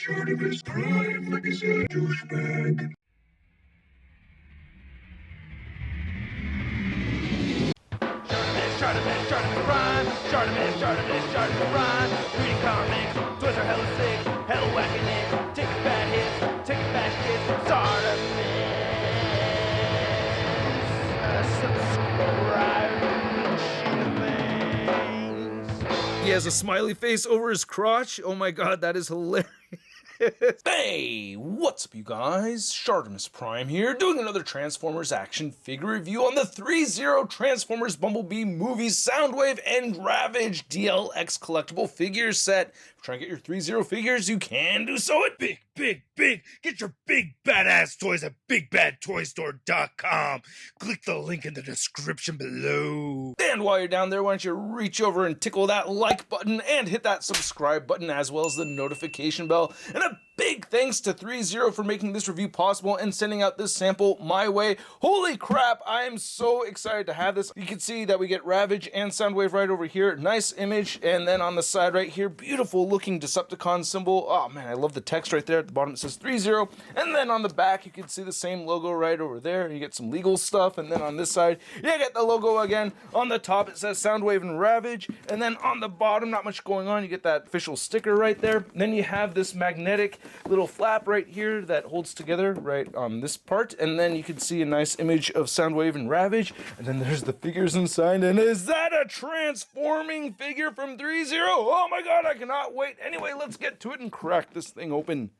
ShartimusPrime like he's a douchebag. ShartimusPrime. Reading comics, toys are hella sick, hella whacking it, taking bad hits, taking bad shit. Subscribe. He has a smiley face over his crotch. Oh my god, that is hilarious. Hey, what's up you guys? ShartimusPrime here, doing another Transformers action figure review on the ThreeZero Transformers Bumblebee movie Soundwave and Ravage DLX collectible figure set. If you're trying to get your ThreeZero figures, you can do so at Big. Get your big badass toys at BigBadToyStore.com. Click the link in the description below. And while you're down there, why don't you reach over and tickle that like button and hit that subscribe button as well as the notification bell. And a big thanks to ThreeZero for making this review possible and sending out this sample my way. Holy crap, I am so excited to have this. You can see that we get Ravage and Soundwave right over here. Nice image. And then on the side right here, beautiful looking Decepticon symbol. Oh man, I love the text right there. At the bottom it says ThreeZero. And then on the back you can see the same logo right over there. You get some legal stuff. And then on this side, you get the logo again. On the top it says Soundwave and Ravage. And then on the bottom, not much going on. You get that official sticker right there. And then you have this magnetic little flap right here that holds together right on this part, and then you can see a nice image of Soundwave and Ravage, and then there's the figures inside. And is that a transforming figure from ThreeZero? Oh my god, I cannot wait. Anyway, let's get to it and crack this thing open.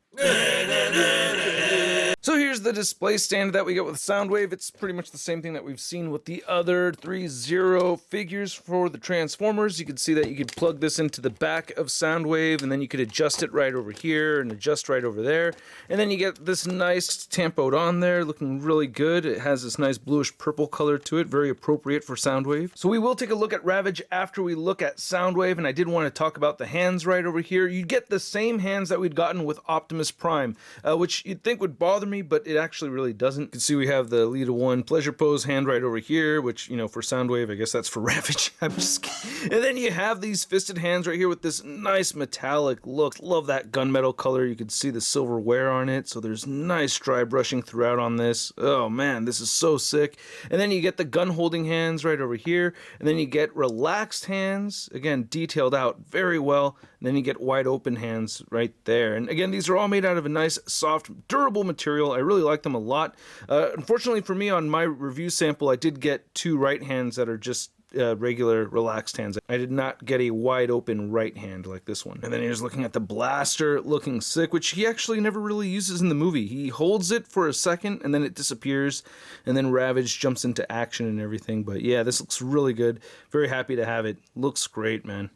So here's the display stand that we get with Soundwave. It's pretty much the same thing that we've seen with the other ThreeZero figures for the Transformers. You can see that you could plug this into the back of Soundwave, and then you could adjust it right over here and adjust right over there. And then you get this nice tampoed on there, looking really good. It has this nice bluish purple color to it, very appropriate for Soundwave. So we will take a look at Ravage after we look at Soundwave, and I did want to talk about the hands right over here. You get the same hands that we'd gotten with ShartimusPrime, which you'd think would bother me, but it actually really doesn't. You can see we have the Lita 1 pleasure pose hand right over here, which, you know, for Soundwave, I guess that's for Ravage. I'm just kidding. And then you have these fisted hands right here with this nice metallic look. Love that gunmetal color. You can see the silver wear on it, so there's nice dry brushing throughout on this. Oh man, this is so sick. And then you get the gun holding hands right over here, and then you get relaxed hands, again, detailed out very well, and then you get wide open hands right there. And again, these are all made out of a nice, soft, durable material. I really like them a lot. Unfortunately for me, on my review sample, I did get two right hands that are just regular relaxed hands. I did not get a wide open right hand like this one. And then here's looking at the blaster, looking sick, which he actually never really uses in the movie. He holds it for a second and then it disappears, and then Ravage jumps into action and everything. But yeah, this looks really good. Very happy to have it. Looks great, man.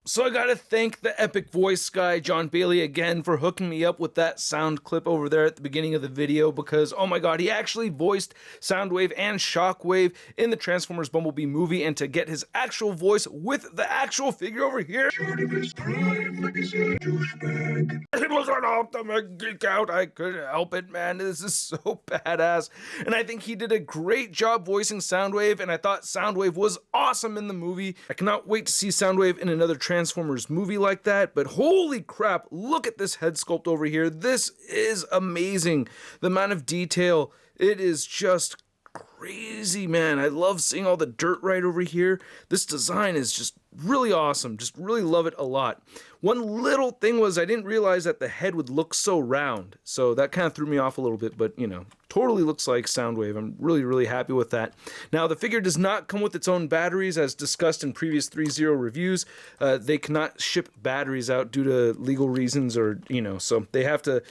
So I gotta thank the epic voice guy, John Bailey, again for hooking me up with that sound clip over there at the beginning of the video, because, oh my god, he actually voiced Soundwave and Shockwave in the Transformers Bumblebee movie, and to get his actual voice with the actual figure over here, ShartimusPrime like he's a douchebag. it was an ultimate geek out. I couldn't help it, man. This is so badass. And I think he did a great job voicing Soundwave, and I thought Soundwave was awesome in the movie. I cannot wait to see Soundwave in another Transformers movie like that. But holy crap, look at this head sculpt over here. This is amazing. The amount of detail, it is just crazy, man. I love seeing all the dirt right over here. This design is just really awesome. Just really love it a lot. One little thing was I didn't realize that the head would look so round, so that kind of threw me off a little bit, but you know, totally looks like Soundwave. I'm really happy with that. Now, the figure does not come with its own batteries, as discussed in previous ThreeZero reviews. They cannot ship batteries out due to legal reasons, or, you know, so you have to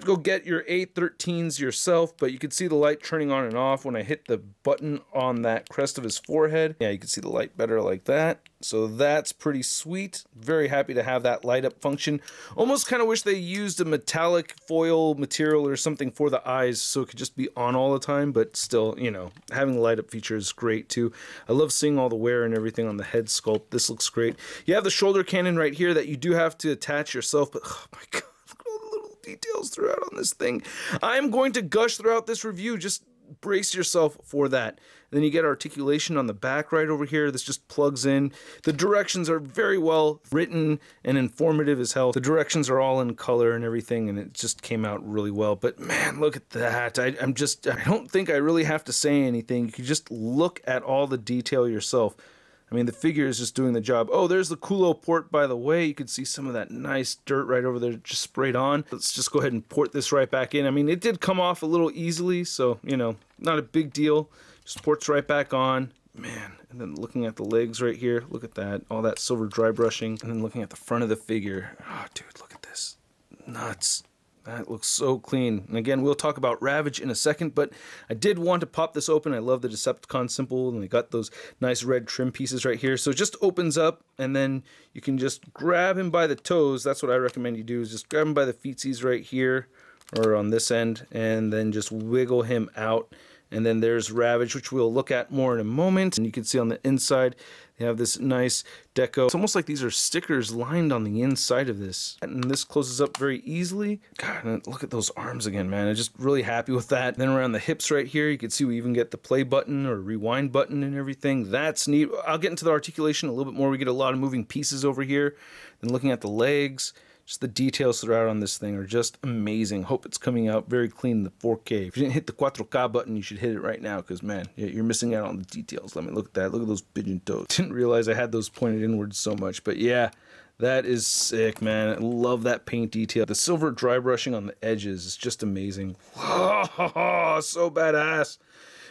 go get your A13s yourself, but you can see the light turning on and off when I hit the button on that crest of his forehead. Yeah, you can see the light better like that. So that's pretty sweet. Very happy to have that light up function. Almost kind of wish they used a metallic foil material or something for the eyes so it could just be on all the time, but still, you know, having the light up feature is great too. I love seeing all the wear and everything on the head sculpt. This looks great. You have the shoulder cannon right here that you do have to attach yourself, but oh my god, look at all the little details throughout on this thing. I'm going to gush throughout this review. Just brace yourself for that. And then you get articulation on the back right over here. This just plugs in. The directions are very well written and informative as hell. The directions are all in color and everything, and it just came out really well. But man, look at that. I don't think I really have to say anything. You can just look at all the detail yourself. I mean, the figure is just doing the job. Oh, there's the Kulo port, by the way. You can see some of that nice dirt right over there just sprayed on. Let's just go ahead and port this right back in. I mean, it did come off a little easily, so, you know, not a big deal. Just ports right back on. Man, and then looking at the legs right here. Look at that. All that silver dry brushing. And then looking at the front of the figure. Oh, dude, look at this. Nuts. That looks so clean. And again, we'll talk about Ravage in a second, but I did want to pop this open. I love the Decepticon symbol, and they got those nice red trim pieces right here. So it just opens up, and then you can just grab him by the toes. That's what I recommend you do, is just grab him by the feetsies right here, or on this end, and then just wiggle him out. And then there's Ravage, which we'll look at more in a moment. And you can see on the inside, they have this nice deco. It's almost like these are stickers lined on the inside of this. And this closes up very easily. God, and look at those arms again, man. I'm just really happy with that. Then around the hips right here, you can see we even get the play button or rewind button and everything. That's neat. I'll get into the articulation a little bit more. We get a lot of moving pieces over here. Then looking at the legs. Just the details throughout on this thing are just amazing. Hope it's coming out very clean in the 4K. If you didn't hit the 4K button, you should hit it right now, because, man, you're missing out on the details. Let me look at that. Look at those pigeon toes. Didn't realize I had those pointed inwards so much. But, yeah, that is sick, man. I love that paint detail. The silver dry brushing on the edges is just amazing. Oh, so badass.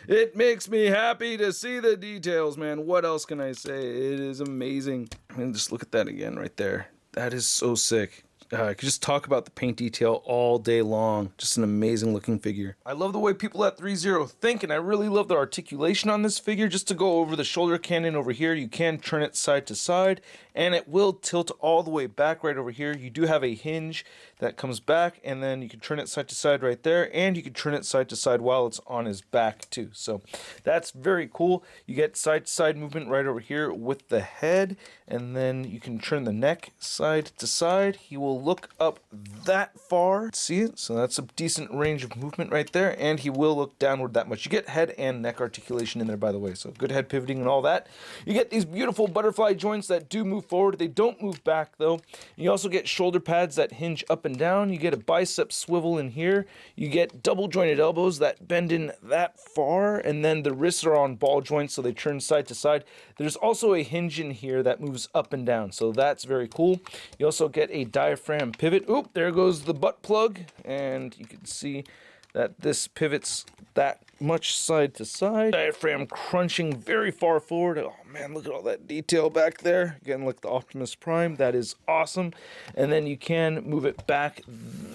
It makes me happy to see the details, man. What else can I say? It is amazing. I mean, just look at that again right there. That is so sick. I could just talk about the paint detail all day long. Just an amazing looking figure. I love the way people at ThreeZero think, and I really love the articulation on this figure. Just to go over the shoulder cannon over here, you can turn it side to side, and it will tilt all the way back right over here. You do have a hinge that comes back, and then you can turn it side to side right there, and you can turn it side to side while it's on his back too. So that's very cool. You get side to side movement right over here with the head, and then you can turn the neck side to side. He will look up that far. See it? So that's a decent range of movement right there, and he will look downward that much. You get head and neck articulation in there, by the way, so good head pivoting and all that. You get these beautiful butterfly joints that do move forward. They don't move back, though. You also get shoulder pads that hinge up and down. You get a bicep swivel in here. You get double jointed elbows that bend in that far, and then the wrists are on ball joints, so they turn side to side. There's also a hinge in here that moves up and down, so that's very cool. You also get a diaphragm pivot. Oop, there goes the butt plug, and you can see that this pivots that much side to side. Diaphragm crunching very far forward. Oh man, look at all that detail back there. Again, like the Optimus Prime, that is awesome. And then you can move it back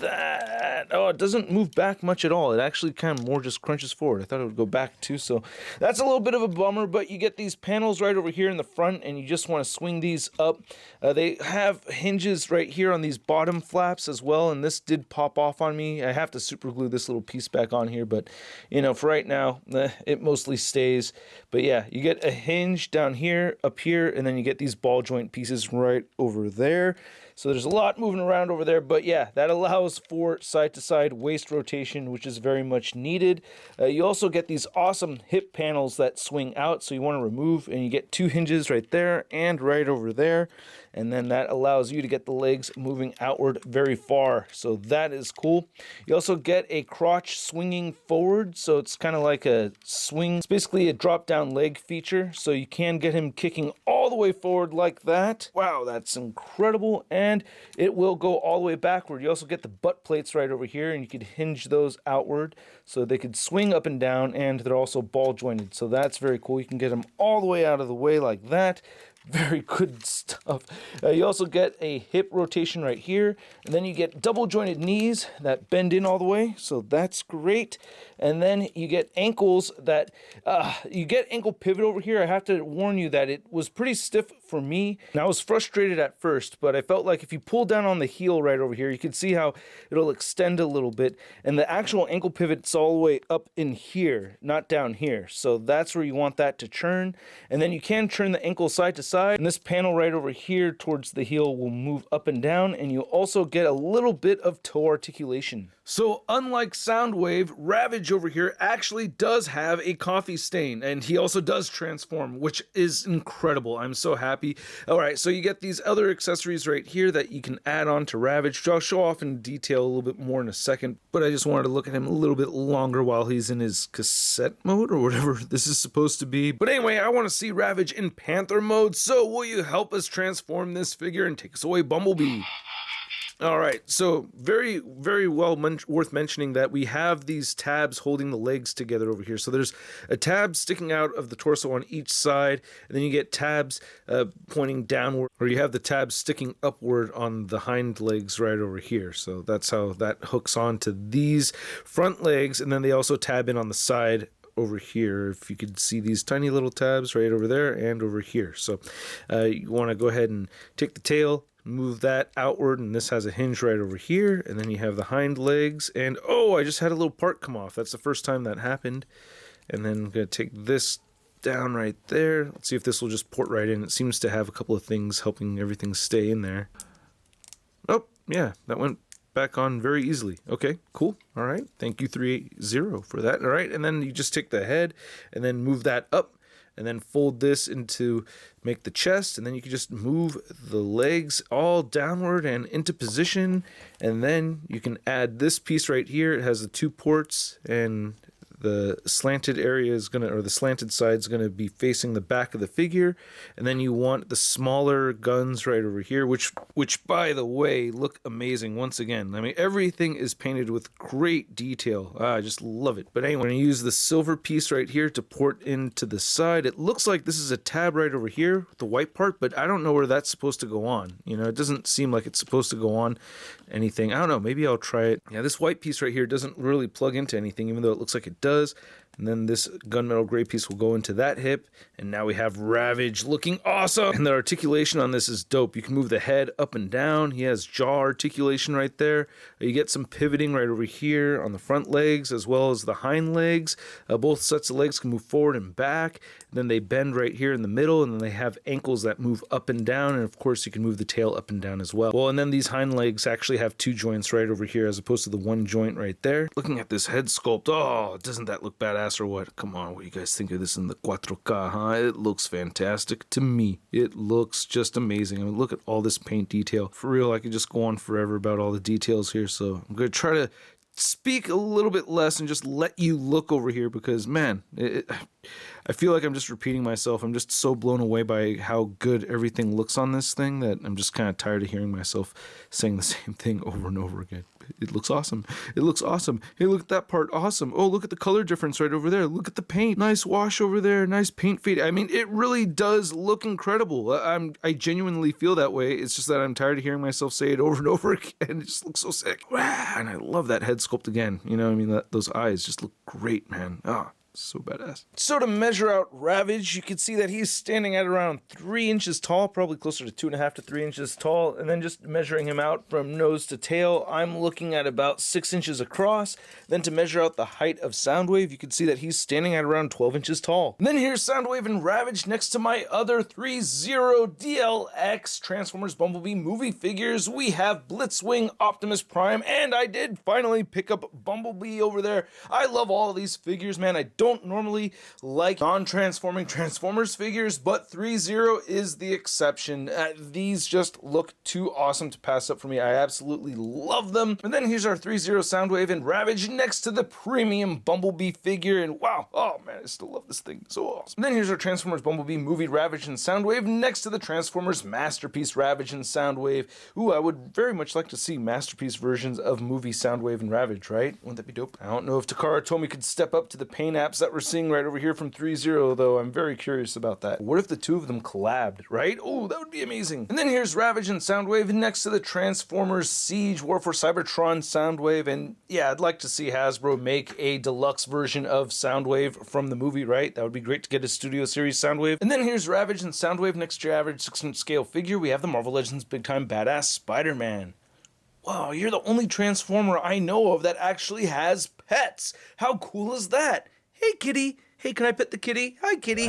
that. Oh, it doesn't move back much at all. It actually kind of more just crunches forward. I thought it would go back too, so that's a little bit of a bummer, but you get these panels right over here in the front, and you just want to swing these up. They have hinges right here on these bottom flaps as well, and this did pop off on me. I have to super glue this little piece back on here, but you know, for right now, it mostly stays. But yeah, you get a hinge down here, up here, and then you get these ball joint pieces right over there. So there's a lot moving around over there, but yeah, that allows for side-to-side waist rotation, which is very much needed. You also get these awesome hip panels that swing out, so you want to remove, and you get two hinges right there and right over there, and then that allows you to get the legs moving outward very far, so that is cool. You also get a crotch swinging forward, so it's kind of like a swing. It's basically a drop-down leg feature, so you can get him kicking all the way forward like that. Wow, that's incredible. And it will go all the way backward. You also get the butt plates right over here, and you could hinge those outward so they could swing up and down, and they're also ball jointed, so that's very cool. You can get them all the way out of the way like that. Very good stuff. You also get a hip rotation right here, and then you get double jointed knees that bend in all the way, so that's great. And then you get ankles that you get ankle pivot over here. I have to warn you that it was pretty stiff for me, and I was frustrated at first, but I felt like if you pull down on the heel right over here, you can see how it'll extend a little bit, and the actual ankle pivot's all the way up in here, not down here, so that's where you want that to turn. And then you can turn the ankle side to side side. And this panel right over here towards the heel will move up and down, and you also get a little bit of toe articulation. So unlike Soundwave, Ravage over here actually does have a coffee stain, and he also does transform, which is incredible. I'm so happy. All right, so you get these other accessories right here that you can add on to Ravage, which I'll show off in detail a little bit more in a second, but I just wanted to look at him a little bit longer while he's in his cassette mode or whatever this is supposed to be. But anyway, I want to see Ravage in Panther mode, so will you help us transform this figure and take us away, Bumblebee? All right, so very, very well worth mentioning that we have these tabs holding the legs together over here. So there's a tab sticking out of the torso on each side, and then you get tabs pointing downward, or you have the tabs sticking upward on the hind legs right over here. So that's how that hooks onto these front legs, and then they also tab in on the side over here. If you could see these tiny little tabs right over there and over here. So you want to go ahead and take the tail, move that outward, and this has a hinge right over here, and then you have the hind legs, and oh, I just had a little part come off. That's the first time that happened. And then I'm going to take this down right there. Let's see if this will just port right in. It seems to have a couple of things helping everything stay in there. Oh, yeah, that went back on very easily. Okay, cool. All right, thank you ThreeZero for that. All right, and then you just take the head and then move that up, and then fold this into make the chest, and then you can just move the legs all downward and into position, and then you can add this piece right here. It has the 2 ports, and the slanted area is gonna, or the slanted side is gonna be facing the back of the figure, and then you want the smaller guns right over here, which by the way look amazing. Once again, I mean, everything is painted with great detail. I just love it. But anyway, I'm gonna use the silver piece right here to port into the side. It looks like this is a tab right over here, the white part, but I don't know where that's supposed to go on. You know, it doesn't seem like it's supposed to go on anything. I don't know, maybe I'll try it. Yeah, this white piece right here doesn't really plug into anything, even though it looks like it does. And then this gunmetal gray piece will go into that hip, and now we have Ravage looking awesome. And the articulation on this is dope. You can move the head up and down. He has jaw articulation right there. You get some pivoting right over here on the front legs as well as the hind legs. Both sets of legs can move forward and back, and then they bend right here in the middle, and then they have ankles that move up and down, and of course you can move the tail up and down as well. Well, and then these hind legs actually have 2 joints right over here as opposed to the 1 joint right there. Looking at this head sculpt, oh, doesn't that look badass or what? Come on, what do you guys think of this in the 4K, huh? It looks fantastic to me. It looks just amazing. I mean, look at all this paint detail. For real, I could just go on forever about all the details here, so I'm going to try to speak a little bit less and just let you look over here because, man, I feel like I'm just repeating myself. I'm just so blown away by how good everything looks on this thing that I'm just kind of tired of hearing myself saying the same thing over and over again. It looks awesome. It looks awesome. Hey, look at that part. Awesome. Oh, look at the color difference right over there. Look at the paint. Nice wash over there. Nice paint fade. I mean, it really does look incredible. I genuinely feel that way. It's just that I'm tired of hearing myself say it over and over again. It just looks so sick. And I love that head sculpt again. You know what I mean? Those eyes just look great, man. So badass. So to measure out Ravage, you can see that he's standing at around 3 inches tall, probably closer to 2.5 to 3 inches tall. And then just measuring him out from nose to tail, I'm looking at about 6 inches across. Then to measure out the height of Soundwave, you can see that he's standing at around 12 inches tall. And then here's Soundwave and Ravage next to my other ThreeZero DLX Transformers Bumblebee movie figures. We have Blitzwing, Optimus Prime, and I did finally pick up Bumblebee over there. I love all of these figures, man. I don't normally like non-transforming Transformers figures, but ThreeZero is the exception. These just look too awesome to pass up for me. I absolutely love them. And then here's our ThreeZero Soundwave and Ravage next to the premium Bumblebee figure, and wow, oh man, I still love this thing. So awesome. And then here's our Transformers Bumblebee movie Ravage and Soundwave next to the Transformers Masterpiece Ravage and Soundwave. Ooh, I would very much like to see Masterpiece versions of movie Soundwave and Ravage, right? Wouldn't that be dope? I don't know if Takara Tomy could step up to the paint apps that we're seeing right over here from ThreeZero, though. I'm very curious about that. What if the 2 of them collabed, right? Oh, that would be amazing. And then here's Ravage and Soundwave next to the Transformers Siege War for Cybertron Soundwave, and yeah, I'd like to see Hasbro make a deluxe version of Soundwave from the movie, right? That would be great to get a Studio Series Soundwave. And then here's Ravage and Soundwave next to your average 6-inch scale figure. We have the Marvel Legends Big Time Badass Spider-Man. Wow, you're the only Transformer I know of that actually has pets. How cool is that? Hey, kitty. Hey, can I pet the kitty? Hi, kitty.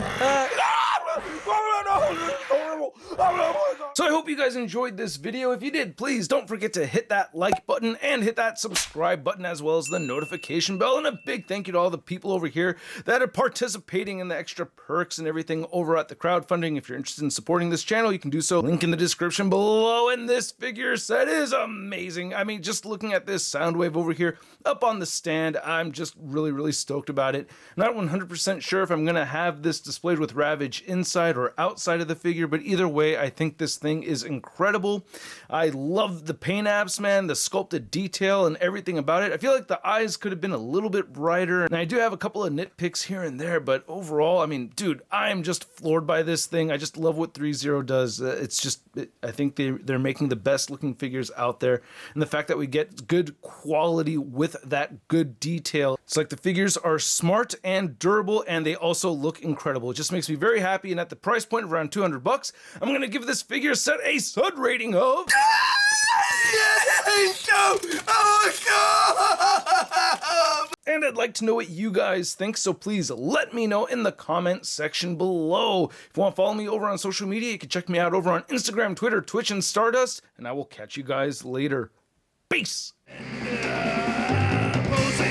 So I hope you guys enjoyed this video. If you did, please don't forget to hit that like button and hit that subscribe button as well as the notification bell. And a big thank you to all the people over here that are participating in the extra perks and everything over at the crowdfunding. If you're interested in supporting this channel, you can do so. Link in the description below. And this figure set is amazing. I mean, just looking at this Soundwave over here up on the stand, I'm just really stoked about it. Not 100% sure if I'm going to have this displayed with Ravage inside or outside of the figure, but either way, I think this thing is incredible. I love the paint apps, man, the sculpted detail and everything about it. I feel like the eyes could have been a little bit brighter, and I do have a couple of nitpicks here and there, but overall, I mean, dude, I'm just floored by this thing. I just love what ThreeZero does. I think they're making the best looking figures out there, and the fact that we get good quality with that good detail. It's like the figures are smart and durable, and they also look incredible. It just makes me very happy, and at the price point of around $200, I'm gonna give this figure set a SUD rating of and I'd like to know what you guys think, so please let me know in the comment section below. If you want to follow me over on social media, you can check me out over on Instagram, Twitter, Twitch, and Stardust, and I will catch you guys later. Peace! Posing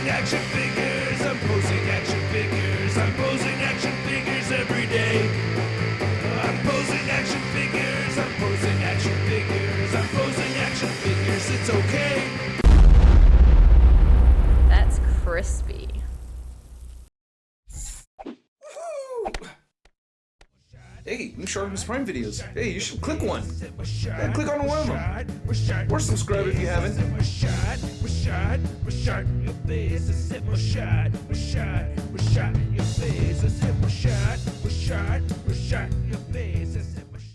action figures, I'm posing action figures, I'm posing action figures every day. I'm posing action figures, I'm posing action figures, I'm posing action figures, it's okay. That's crispy. Hey, new ShartimusPrime videos. Hey, you should click one. Yeah, click on one of them. Or subscribe if you haven't. Your face.